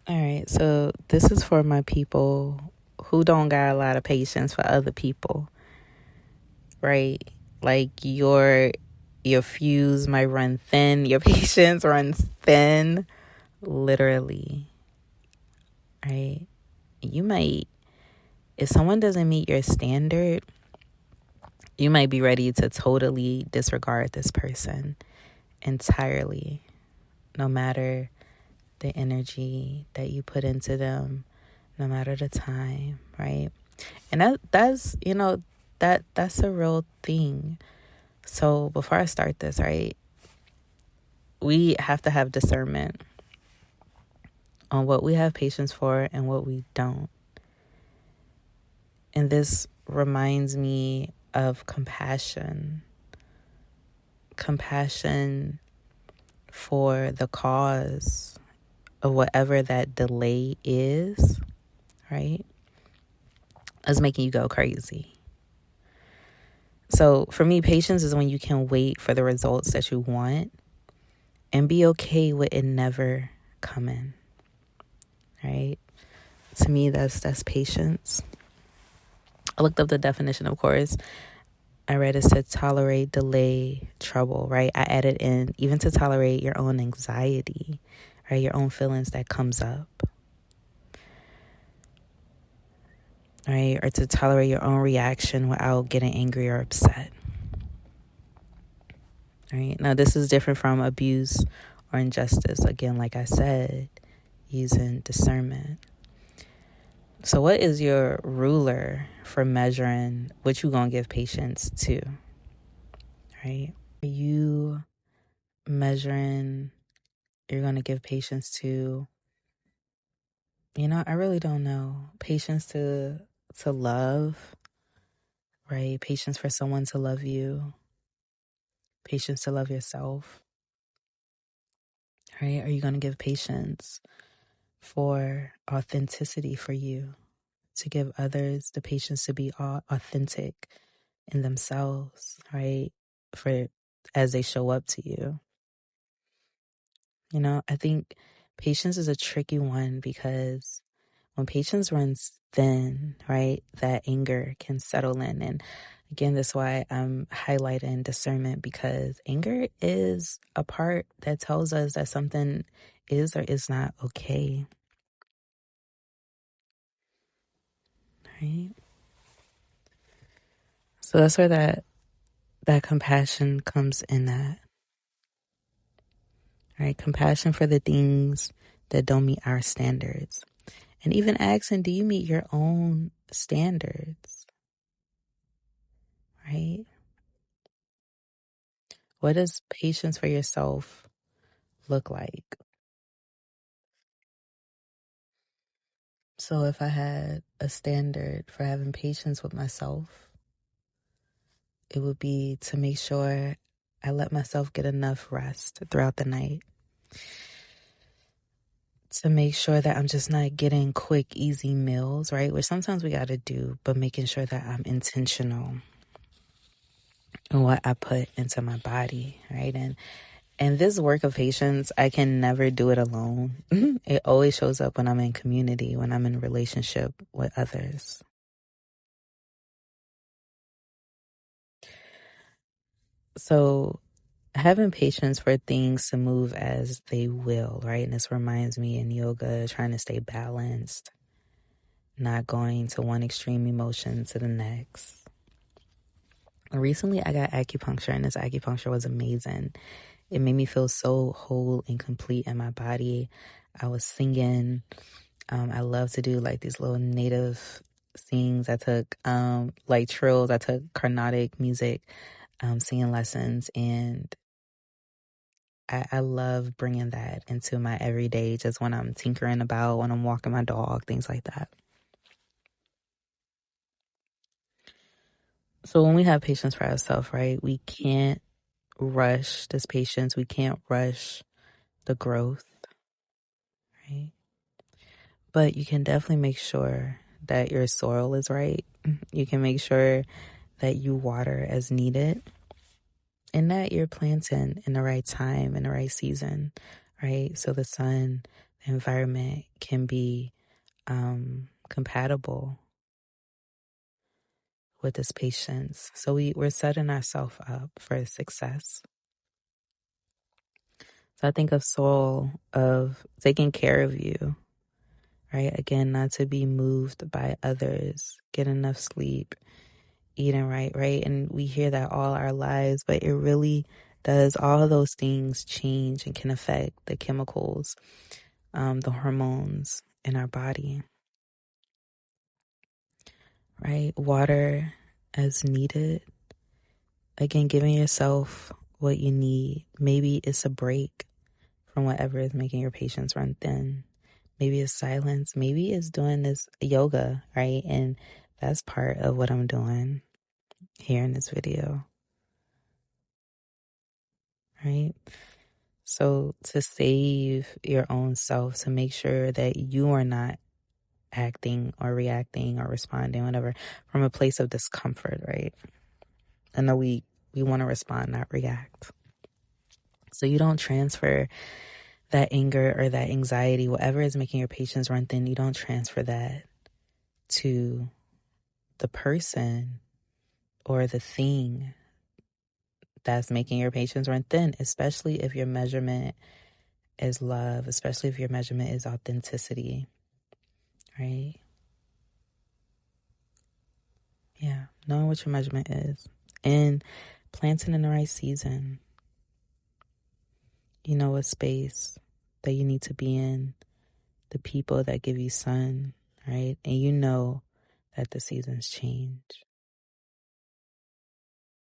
All right, so this is for my people who don't got a lot of patience for other people, right? Like your fuse might run thin, your patience runs thin, literally, right? You might, if someone doesn't meet your standard, you might be ready to totally disregard this person entirely, no matter the energy that you put into them, no matter the time, right? And that's that's a real thing. So before I start this, right, we have to have discernment on what we have patience for and what we don't. And this reminds me of compassion for the cause of whatever that delay is, right? Is making you go crazy. So for me, patience is when you can wait for the results that you want and be okay with it never coming, right? To me, that's patience. I looked up the definition, of course. I read it said tolerate, delay, trouble, right? I added in even to tolerate your own anxiety, right? Your own feelings that comes up, right? Or to tolerate your own reaction without getting angry or upset, right? Now, this is different from abuse or injustice. Again, like I said, using discernment. So what is your ruler for measuring what you gonna give patience to, right? Are you measuring you're gonna give patience to, I really don't know. Patience to love, right? Patience for someone to love you. Patience to love yourself, right? Are you gonna give patience for authenticity for you? To give others the patience to be authentic in themselves, right? For as they show up to you. I think patience is a tricky one because when patience runs thin, right, that anger can settle in. And again, that's why I'm highlighting discernment, because anger is a part that tells us that something is or is not okay, right? So that's where that compassion comes in, that, right? Compassion for the things that don't meet our standards. And even asking, do you meet your own standards, right? What does patience for yourself look like? So if I had a standard for having patience with myself, it would be to make sure I let myself get enough rest throughout the night. To make sure that I'm just not getting quick, easy meals, right? Which sometimes we got to do, but making sure that I'm intentional in what I put into my body, right? And this work of patience, I can never do it alone. It always shows up when I'm in community, when I'm in relationship with others. So having patience for things to move as they will, right? And this reminds me in yoga, trying to stay balanced, not going to one extreme emotion to the next. Recently, I got acupuncture, and this acupuncture was amazing. It made me feel so whole and complete in my body. I was singing. I love to do like these little native sings. I took like trills. I took Carnatic music, singing lessons, and I love bringing that into my everyday, just when I'm tinkering about, when I'm walking my dog, things like that. So when we have patience for ourselves, right, we can't rush this patience. We can't rush the growth, right? But you can definitely make sure that your soil is right. You can make sure that you water as needed and that you're planting in the right time, in the right season, right? So the sun, environment can be compatible with this patience. So we're setting ourselves up for success. So I think of soul of taking care of you, right? Again, not to be moved by others, get enough sleep, eating right? And we hear that all our lives, but it really does. All of those things change and can affect the chemicals, the hormones in our body, right? Water as needed. Again, giving yourself what you need. Maybe it's a break from whatever is making your patience run thin. Maybe it's silence. Maybe it's doing this yoga, right? And that's part of what I'm doing here in this video, right? So to save your own self, to make sure that you are not acting or reacting or responding, whatever, from a place of discomfort, right? I know we want to respond, not react. So you don't transfer that anger or that anxiety, whatever is making your patience run thin, you don't transfer that to the person or the thing that's making your patience run thin, especially if your measurement is love, especially if your measurement is authenticity, right? Yeah, knowing what your measurement is and planting in the right season. You know what space that you need to be in, the people that give you sun, right? And you know that the seasons change.